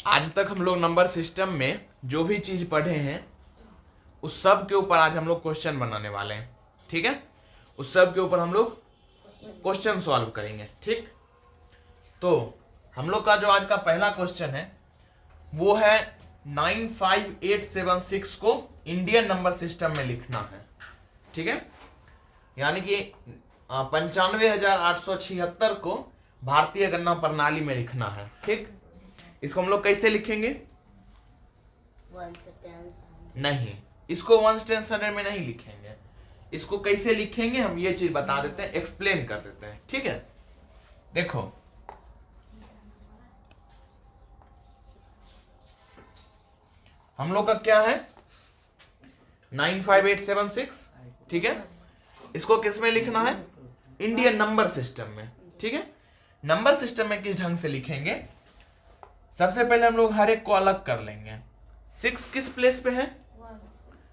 आज तक हम लोग नंबर सिस्टम में जो भी चीज पढ़े हैं उस सब के ऊपर आज हम लोग क्वेश्चन बनाने वाले हैं। ठीक है, उस सब के ऊपर हम लोग क्वेश्चन सॉल्व करेंगे। ठीक, तो हम लोग का जो आज का पहला क्वेश्चन है वो है 95876 को इंडियन नंबर सिस्टम में लिखना है। ठीक है, यानी कि 95,876 को भारतीय गणना प्रणाली में लिखना है। ठीक, इसको हम लोग कैसे लिखेंगे? 1 से 10 नहीं, इसको 1 से 10 में नहीं लिखेंगे। इसको कैसे लिखेंगे हम ये चीज बता देते हैं, एक्सप्लेन कर देते हैं। ठीक है, देखो हम लोग का क्या है 95876। ठीक है, इसको किस में लिखना है? इंडियन नंबर सिस्टम में। ठीक है, नंबर सिस्टम में किस ढंग से लिखेंगे? सबसे पहले हम लोग हर एक को अलग कर लेंगे। 6 किस प्लेस पे है?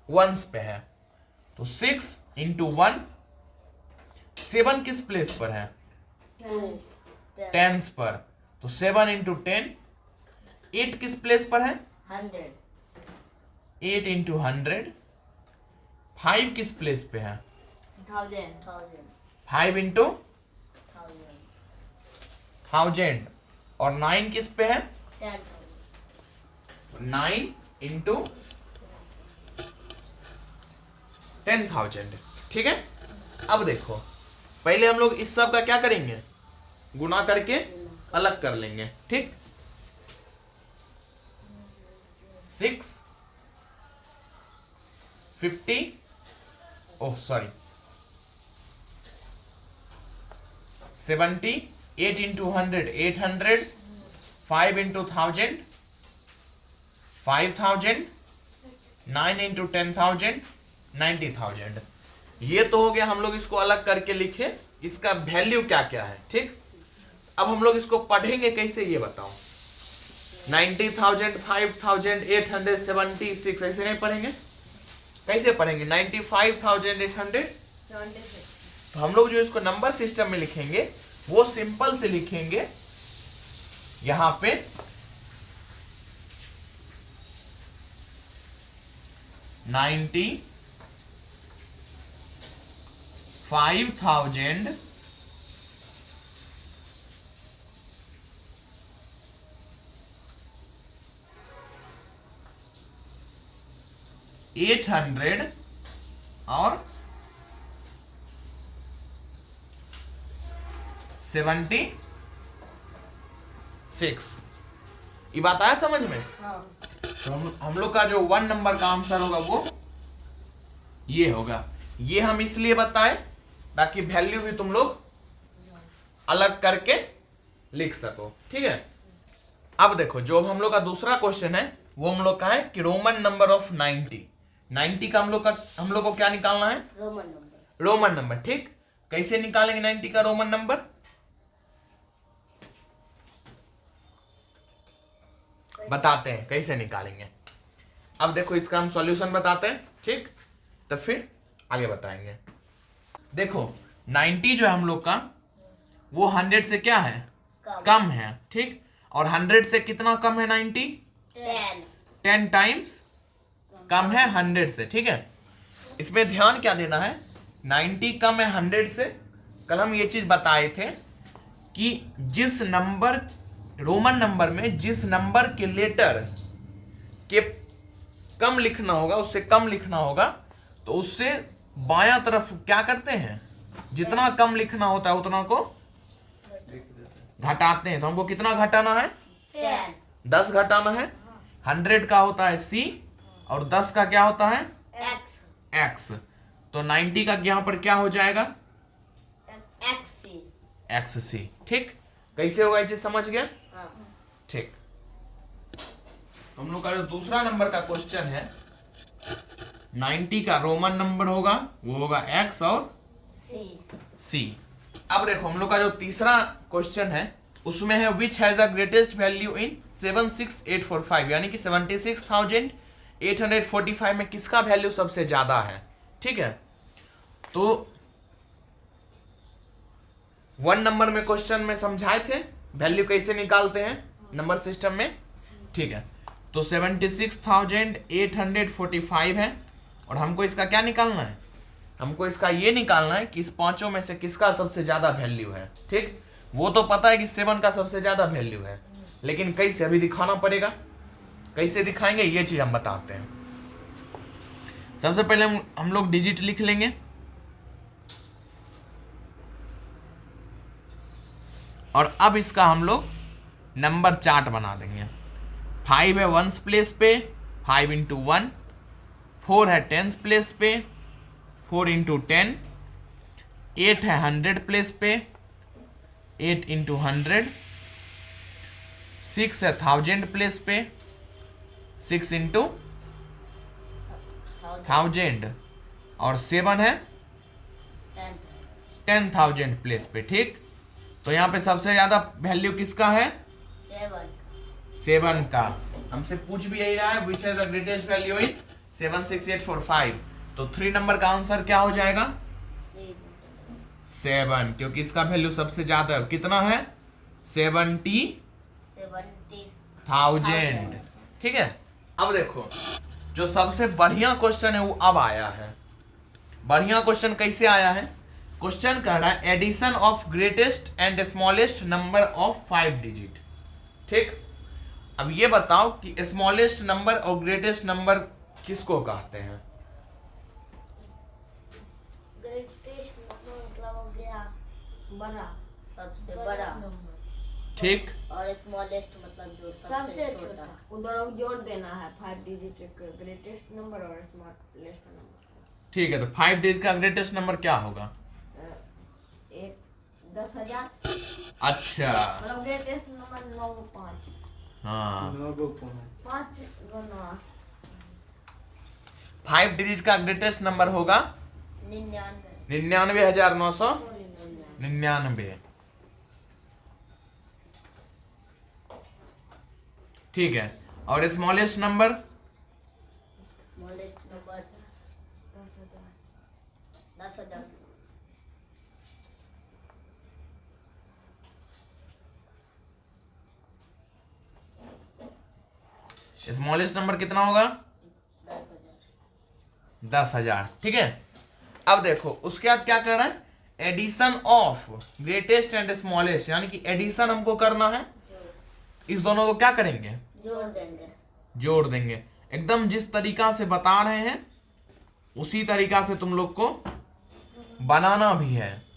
1s पे है, तो 6 इंटू 1। 7 किस प्लेस पर है? 10s पर, तो 7 इंटू 10। 8 किस प्लेस पर है? 100 8 इंटू 100। 5 किस प्लेस पे है? 1000 5 इंटू 1000। और 9 किस पे है? 10,000 9 इंटू 10,000। ठीक है, अब देखो पहले हम लोग इस सब का क्या करेंगे? गुणा करके अलग कर लेंगे। ठीक, 6 50 oh sorry 70। 8 into 100 800। 5 into 1000 5000। 9 into 10,000 90,000। ये तो हो गया, हम लोग इसको अलग करके लिखे इसका वैल्यू क्या क्या है। ठीक, अब हम लोग इसको पढ़ेंगे कैसे ये बताओ। 90,000 5,876 ऐसे नहीं पढ़ेंगे, कैसे पढ़ेंगे? 95,800। तो हम लोग जो इसको नंबर सिस्टम में लिखेंगे वो सिंपल से लिखेंगे। यहां पे 95,000 800 और 76। ये बात आया समझ में? हाँ तो हम लोग का जो 1 नंबर का आंसर होगा वो ये होगा। ये हम इसलिए बताए ताकि वैल्यू भी तुम लोग अलग करके लिख सको। ठीक है, अब देखो जो हम लोग का दूसरा क्वेश्चन है वो हम लोग का है कि रोमन नंबर ऑफ 90 का हम लोग को क्या निकालना है? Roman number Roman number. ठीक, कैसे निकालेंगे 90 का रोमन नंबर? बताते हैं कैसे निकालेंगे। अब देखो इसका हम सॉल्यूशन बताते हैं। ठीक, तो फिर आगे बताएंगे। देखो 90 जो है हम लोग का वो 100 से क्या है? कम है। ठीक, और 100 से कितना कम है 90? 10 टाइम्स कम है 100 से। ठीक है, इसमें ध्यान क्या देना है? 90 कम है 100 से। कल हम ये चीज बताए थे कि जिस नंबर रोमन नंबर में जिस नंबर के लेटर के कम लिखना होगा, उससे कम लिखना होगा, तो उससे बायां तरफ क्या करते हैं? जितना कम लिखना होता है उतना को घटाते हैं। तो हमको कितना घटाना है? 10 घटाना है। 100 का होता है C और 10 का क्या होता है? X। तो 90 का यहां पर क्या हो जाएगा? XC। ठीक, कैसे होगा ये चीज समझ गया? ठीक, हम लोग का जो दूसरा नंबर का क्वेश्चन है 90 का रोमन नंबर होगा वो होगा X और C। अब देखो हम लोग का जो तीसरा क्वेश्चन है उसमें है which has the greatest value in 76845, यानी कि 76,845 में किसका वैल्यू सबसे ज्यादा है। ठीक है, तो 1 नंबर में क्वेश्चन में समझाए थे वैल्यू कैसे निकालते हैं नंबर सिस्टम में। ठीक है, तो 76,845 है। और हमको इसका क्या निकालना है? हमको इसका ये निकालना है कि इस पांचों में से किसका सबसे ज्यादा वैल्यू है। ठीक, वो तो पता है कि 7 का सबसे ज्यादा वैल्यू है, लेकिन कैसे अभी दिखाना पड़ेगा। कैसे दिखाएंगे ये चीज हम बताते हैं। सबसे पहले हम लोग डिजिट लिख लेंगे और अब इसका हम लोग नंबर चार्ट बना देंगे। 5 है 1s प्लेस पे, 5 इंटू 1। 4 है 10s प्लेस पे, 4 इंटू 10। 8 है 100 प्लेस पे, 8 इंटू 100। 6 है 1000 प्लेस पे, 6 इंटू 1000। और 7 है 10,000 प्लेस पे। ठीक, तो यहाँ पे सबसे ज्यादा वैल्यू किसका है? 7 का। हमसे पूछ भी यही रहा है, विच है द ग्रेटेस्ट वैल्यू इन 76845। तो 3 नंबर का आंसर क्या हो जाएगा? 7, क्योंकि इसका वैल्यू सबसे ज्यादा है। कितना है? 70,000। ठीक है, अब देखो जो सबसे बढ़िया क्वेश्चन है वो अब आया है। बढ़िया क्वेश्चन कैसे आया है? क्वेश्चन कह रहा है addition of greatest and smallest number of 5 digit. ठीक, अब ये बताओ कि स्मॉलेस्ट नंबर और ग्रेटेस्ट नंबर किसको कहते हैं? ग्रेटेस्ट नंबर मतलब हो गया बड़ा, सबसे बड़ा। ठीक, और स्मॉलेस्ट मतलब जो सबसे छोटा। उधर जोड़ देना है 5 डिजिट ग्रेटेस्ट नंबर और स्मॉलेस्ट नंबर। ठीक है, तो 5 डिजिट का ग्रेटेस्ट नंबर क्या होगा? 10,000। अच्छा, मतलब ग्रेटेस्ट नंबर 9 5। हाँ, 5 गुना 5 डिजिट का ग्रेटेस्ट नंबर होगा 99,999। ठीक है, और smallest number? Smallest number 10,000। Smallest number कितना होगा? 10,000। ठीक है, अब देखो उसके बाद क्या करना है? Addition of greatest and smallest, यानी कि एडिशन हमको करना है। इस दोनों को क्या करेंगे? जोड़ देंगे। जोड़ देंगे। एकदम जिस तरीका से बता रहे हैं उसी तरीका से तुम लोग को बनाना भी है।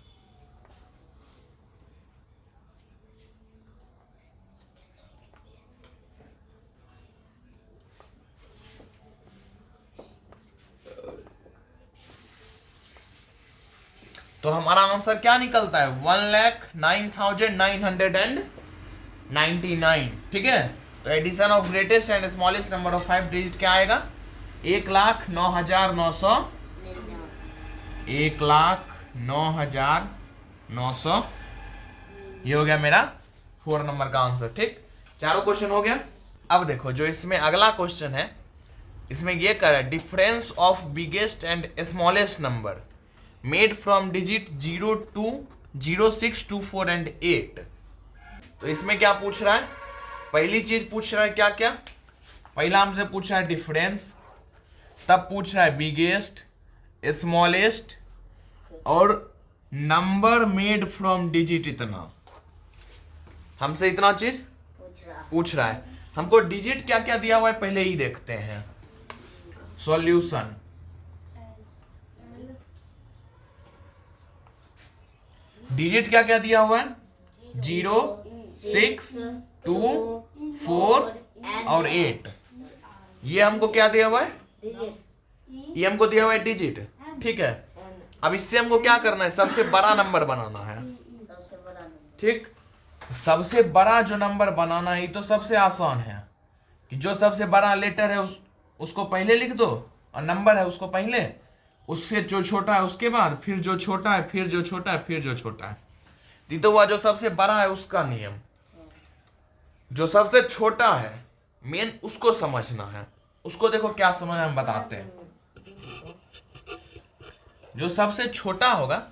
तो हमारा आंसर क्या निकलता है? 1,09,999। ठीक है, तो addition of greatest and smallest number of 5 digit क्या आएगा? 1,09,900। 1,09,900। ये हो गया मेरा 4 नंबर का आंसर। ठीक, चारों क्वेश्चन हो गया। अब देखो जो इसमें अगला क्वेश्चन है, इसमें ये कर रहा है difference of biggest and smallest number made from digit 0 to 0, 6, 2, 4 and 8। तो इसमें क्या पूछ रहा है? पहली चीज पूछ रहा है क्या क्या? पहला हमसे पूछ रहा है डिफरेंस, तब पूछ रहा है बिगेस्ट, स्मॉलेस्ट और नंबर मेड फ्रॉम डिजिट इतना। हमसे इतना चीज पूछ रहा है। हमको डिजिट क्या क्या दिया हुआ है पहले ही देखते हैं। सॉल्यूशन, डिजिट क्या क्या दिया हुआ है? 0, 6, 2, 4 और 8। ये हमको क्या दिया हुआ है? ये हमको दिया हुआ है डिजिट। ठीक है, अब इससे हमको क्या करना है? सबसे बड़ा नंबर बनाना है। सबसे बड़ा नंबर। ठीक, सबसे बड़ा जो नंबर बनाना है तो सबसे आसान है कि जो सबसे बड़ा लेटर है उसको पहले लिख दो और नंबर है उसको पहले, उससे जो छोटा है उसके बाद, फिर जो छोटा है, फिर जो छोटा है, फिर जो छोटा है। तो हुआ जो सबसे बड़ा है उसका नियम। जो सबसे छोटा है मेन उसको समझना है। उसको देखो क्या समझ हम बताते हैं। जो सबसे छोटा होगा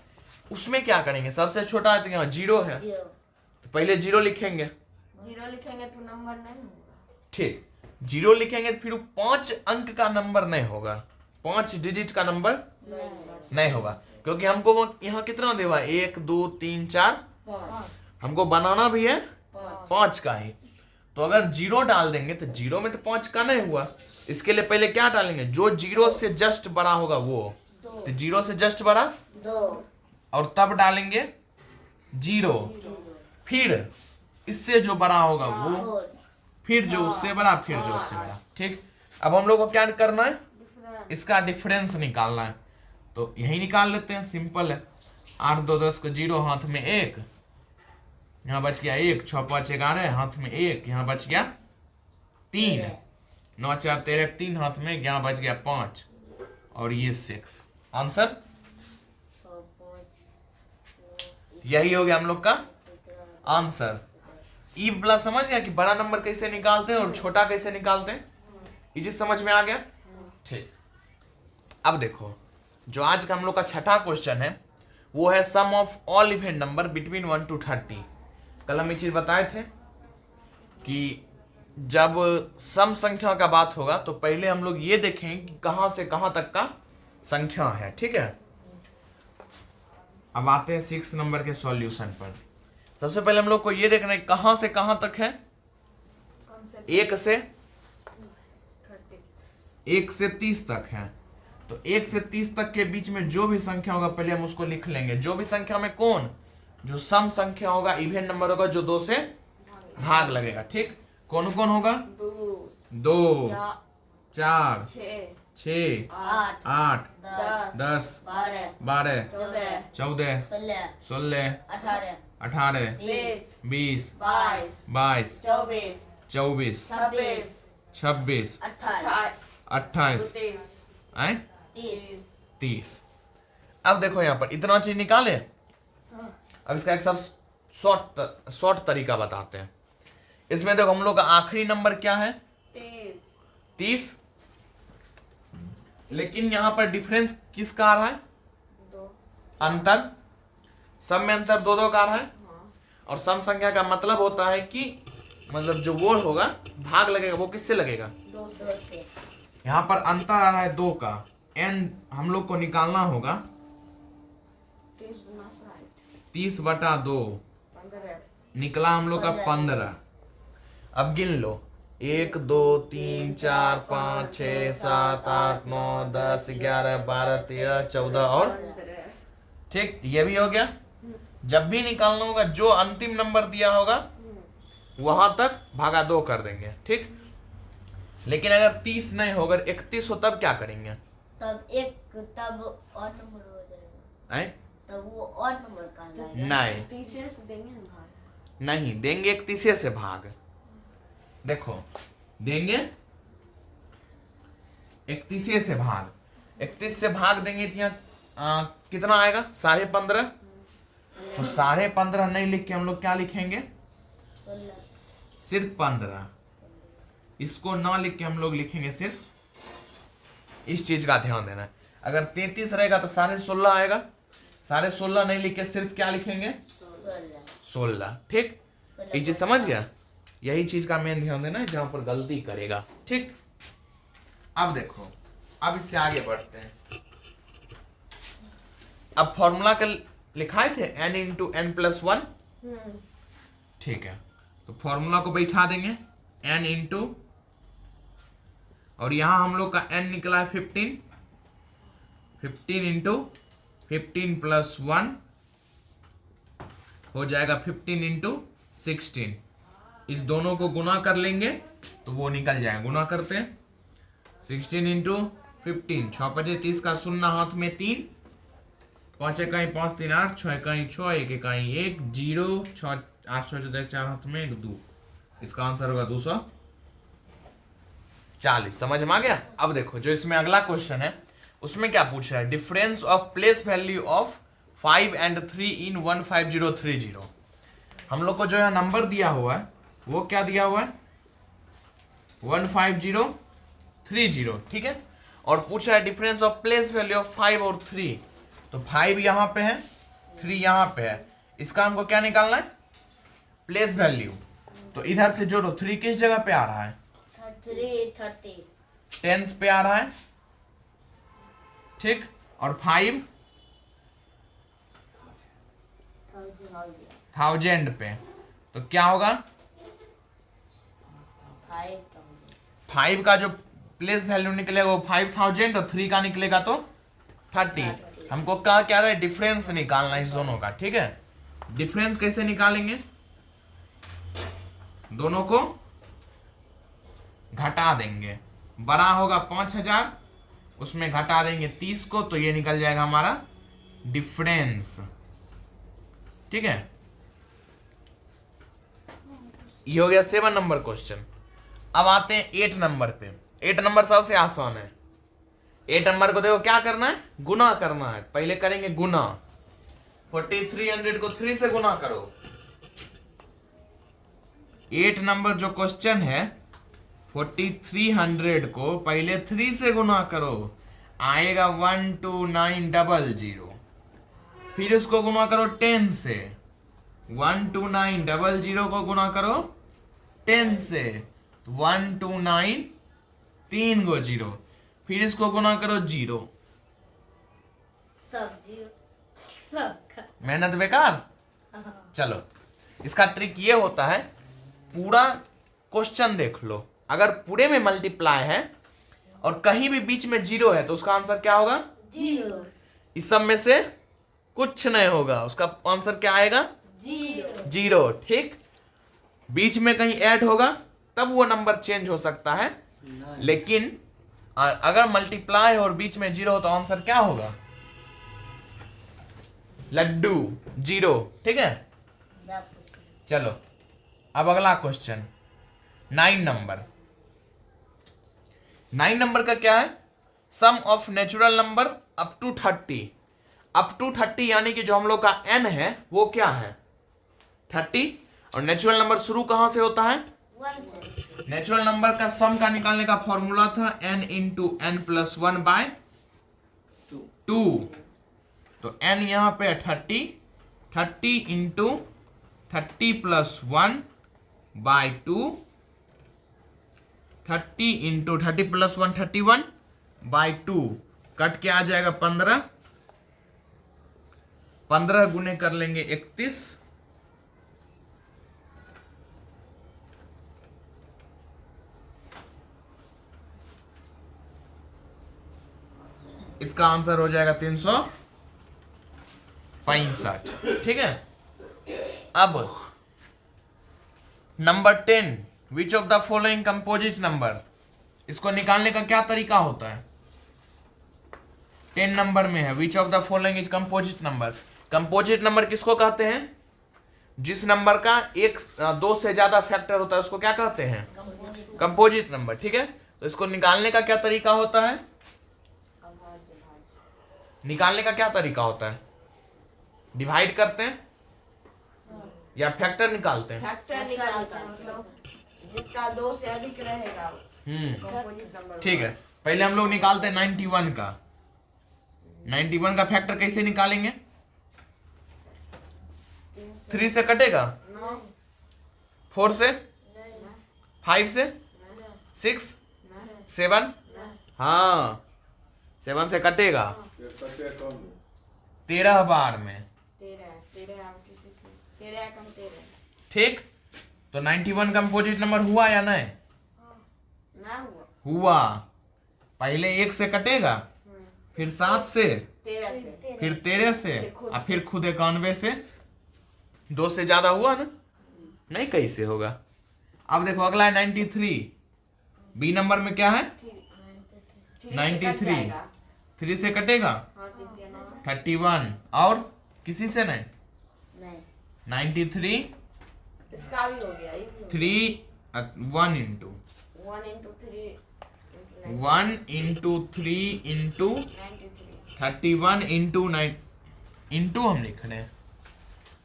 उसमें क्या करेंगे? सबसे छोटा है तो यहाँ 0 है, तो पहले 0 लिखेंगे। 0 लिखेंगे तो नंबर नहीं होगा। ठीक, 0 लिखेंगे तो फिर 5 अंक का नंबर नहीं होगा, 5 डिजिट का नंबर नहीं होगा, क्योंकि हमको यहाँ कितना देवा, 1 2 3 4, हमको बनाना भी है 5 का ही। तो अगर 0 डाल देंगे तो 0 में तो 5 का नहीं हुआ, इसके लिए पहले क्या डालेंगे, जो 0 से जस्ट बड़ा होगा वो, तो 0 से जस्ट बड़ा 2, और तब डालेंगे 0, फिर इससे जो बड़ा होगा वो, 4, फिर जो उससे बड़ा, फिर जो उससे बड़ा। ठीक, अब हम लोग को क्या करना है, इसका डिफरेंस निकालना है, तो यही निकाल लेते हैं, सिंपल है। 8 2 10 को 0, हाथ में 1, यहाँ बच गया 1, 6 5 11, हाथ में 1, यहाँ बच गया 3, 9 4 13 3, हाथ में यहाँ बच गया 5, और ये 6 आंसर। यही हो गया हम लोग का आंसर। ई प्लस समझ गया कि बड़ा नंबर कैसे निकालते हैं और छोटा कैसे निकालते हैं, ये चीज समझ में आ गया। ठीक, अब देखो जो आज का हम लोग का छठा क्वेश्चन है वो है sum of all even number between 1 to 30। कल हम ये चीज बताए थे कि जब सम संख्या का बात होगा तो पहले हम लोग ये देखें कि कहां से कहां तक का संख्या है। ठीक है, अब आते हैं 6 नंबर के सॉल्यूशन पर। सबसे पहले हम लोग को ये देखना है कहां से कहां तक है, 1 से 30 तक है। तो 1 से 30 तक के बीच में जो भी संख्या होगा पहले हम उसको लिख लेंगे। जो भी संख्या में कौन, जो सम संख्या होगा, इवन नंबर होगा, जो 2 से भाग लगेगा। ठीक, कौन कौन होगा, 2 4 6 8 10 12 14 16 18 20 22 24 26 28 30। अब देखो यहाँ पर इतना चीज निकाले। अब इसका एक सब शॉर्ट तरीका बताते हैं। इसमें देखो हम लोग का आखिरी नंबर क्या है, 30, लेकिन यहाँ पर डिफरेंस किसका आ रहा है, अंतर, सब में अंतर 2 2 का आ रहा है। और सम संख्या का मतलब होता है कि मतलब जो वो होगा, भाग लगेगा, वो किससे लगेगा, 2 से। यहाँ पर अंतर आ रहा है 2 का, एन हम लोग को निकालना होगा 30/2, निकला हम लोग का 15। अब गिन लो, 1 2 3 4 5 6 7 8 9 10 11 12 13 14 और ठीक, ये भी हो गया। जब भी निकालना होगा जो अंतिम नंबर दिया होगा वहां तक भागा 2 कर देंगे। ठीक, लेकिन अगर 30 नहीं होगा, 31 हो, तब क्या करेंगे, तब और नंबर हो जाएगा, तब वो और नंबर का नहीं देंगे 31 से भाग। देखो देंगे 31 से भाग, 31 से भाग देंगे तो यहाँ कितना आएगा, 15.5। तो 15.5 नहीं लिख के हम लोग क्या लिखेंगे, सिर्फ 15। इसको ना लिख के हम लोग लिखेंगे सिर्फ, इस चीज का ध्यान देना है। अगर 33 रहेगा तो 16.5 आएगा, 16.5 नहीं लिख के सिर्फ क्या लिखेंगे, 16। ठीक, ये चीज समझ गया, यही चीज का मेन ध्यान देना है जहां पर गलती करेगा। ठीक, अब देखो, अब इससे आगे बढ़ते हैं। अब फॉर्मूला का लिखाए थे n इंटू n+1। ठीक है, तो फॉर्मूला को बैठा देंगे n इंटू, और यहां हम लोग का n निकला है 15, 15 इंटू 15+1 हो जाएगा 15 इंटू 16। इस दोनों को गुना कर लेंगे तो वो निकल जाएगा, गुना करते हैं 16 इंटू 15, 6 5 30 का 0 हाथ में 3, 5 इकाई 5 3 8, 6 इकाई 6, 1 इकाई 1 0, 6 8 6 4 हाथ में 2। इसका आंसर होगा 240। समझ में आ गया। अब देखो जो इसमें अगला क्वेश्चन है उसमें क्या पूछ रहा है, difference of place value of 5 and 3 in 15030। हम लोग को जो है नंबर दिया हुआ है वो क्या दिया हुआ है, 15030। ठीक है, और पूछा है difference of place value of 5 और 3। तो 5 यहाँ पे है, 3 यहाँ पे है, इसका हमको क्या निकालना है, प्लेस वैल्यू। तो इधर से जोड़ो, 3 किस जगह पे आ रहा है, 330 टेंस पे आ रहा है, ठीक। और 5 थाउजेंड पे, तो क्या होगा? 5 का जो प्लेस वैल्यू निकलेगा वो 5000 और 3 का निकलेगा तो 30। हमको क्या रहा है? डिफरेंस निकालना इस दोनों का, ठीक है। डिफरेंस कैसे निकालेंगे? दोनों को घटा देंगे, बड़ा होगा 5000, उसमें घटा देंगे 30 को, तो ये निकल जाएगा हमारा डिफरेंस, ठीक है। ये हो गया 7 नंबर क्वेश्चन। अब आते हैं 8 नंबर पे। 8 नंबर सबसे आसान है। 8 नंबर को देखो क्या करना है? गुना करना है। पहले करेंगे गुना। 4300 को 3 से गुना करो। 8 नंबर जो क्वेश्चन है, 4300 को पहले 3 से गुना करो, आएगा 12900। फिर उसको गुना करो 10 से, 12900 को गुना करो 10 से, 129 3 गो 0। फिर इसको गुना करो 0। सब जीरो सब मेहनत बेकार। चलो, इसका ट्रिक ये होता है, पूरा क्वेश्चन देख लो, अगर पूरे में मल्टीप्लाई है और कहीं भी बीच में 0 है तो उसका आंसर क्या होगा? जीरो इस सब में से कुछ नहीं होगा, उसका आंसर क्या आएगा? जीरो 0, ठीक। बीच में कहीं ऐड होगा तब वो नंबर चेंज हो सकता है, लेकिन अगर मल्टीप्लाई और बीच में 0 हो तो आंसर क्या होगा? लड्डू, 0, ठीक है। चलो, अब अगला क्वेश्चन 9 नंबर। 9 नंबर का क्या है? Sum of natural number up to 30। Up to 30 यानी कि जो हम लोग का n है वो क्या है? 30। और नेचुरल नंबर शुरू कहां से होता है? 1 से। नेचुरल नंबर का सम का निकालने का फॉर्मूला था n into n plus 1 by 2। तो n यहां पे 30 into 30 plus 1 by 2, 30 into 30 plus 1 31 by 2, cut के आ जाएगा 15 गुने कर लेंगे 31, इसका आंसर हो जाएगा 365, ठीक है। अब number 10, which of the following composite number, इसको निकालने का क्या तरीका होता है? 10 नंबर में है which of the following is composite number. Composite number किसको कहते हैं? जिस नंबर का एक 2 से ज्यादा फैक्टर होता है उसको क्या कहते हैं? कंपोजिट नंबर, ठीक है। तो इसको निकालने का क्या तरीका होता है? निकालने का क्या तरीका होता है? डिवाइड करते हैं या फैक्टर निकालते हैं? फैक्टर निकालता है, मतलब जिसका 2 से अधिक रहेगा कंपोजिट नंबर। ठीक है, पहले हम लोग निकालते हैं 91 का। 91 का फैक्टर कैसे निकालेंगे? 3 से कटेगा, 4 से, 5 से, 6, 7, हाँ 7 से कटेगा 13 बार में, 13 आप किसी से 13 कम 13 ठीक। तो 91 कंपोजिट नंबर हुआ या नहीं? ना हुआ, हुआ। पहले 1 से कटेगा, फिर 7 से, 13 से, फिर 13 से, और फिर खुद 91 से। 2 से ज्यादा हुआ ना? नहीं, कैसे होगा? अब देखो अगला है 93। बी नंबर में क्या है? 93। 3 से कटेगा, हाँ 3 31, और किसी से नहीं। नहीं 93 इसका भी हो गया, ये भी हो 3 1 इंटू गया। 1 into 3 1 into 3 into 93। 31 into 9 into हम लिख रहे हैं,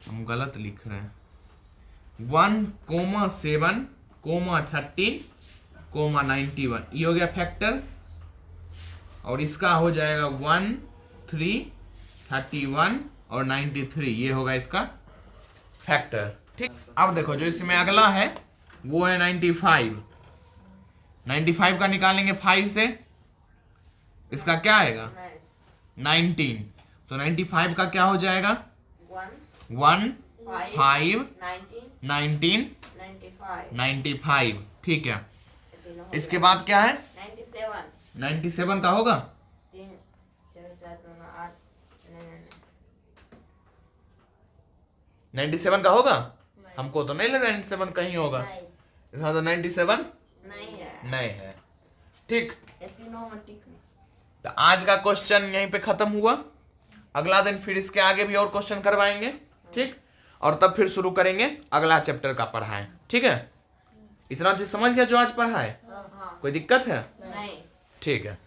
हम गलत लिख रहे हैं। 1,7, 13, 91, ये हो गया फैक्टर। और इसका हो जाएगा 1, 3, 31 और 93, ये होगा इसका फैक्टर, ठीक। अब देखो जो इसमें अगला है वो है 95। 95 का निकालेंगे 5 से, इसका क्या आएगा? नाइस 19। तो 95 का क्या हो जाएगा? 1 1 5 5 19 19 95 95। ठीक है, तीनों हो इसके बाद क्या है? 97 97 का होगा? 3 4 4 2 8 नहीं 97 का होगा? हमको तो नहीं लगा 97 कहीं होगा। नहीं इसका तो 97 नहीं है नहीं है। ठीक, ये तीनों में टिक में तो आज का क्वेश्चन यहीं पे खत्म हुआ। अगला दिन फिर इसके आगे भी और क्वेश्चन करवाएंगे। ठीक, और तब फिर शुरू करेंगे अगला चैप्टर का पढ़ाएं। ठीक है, इतना चीज समझ गया जो आज पढ़ा है? हाँ कोई दिक्कत है? नहीं ठीक है।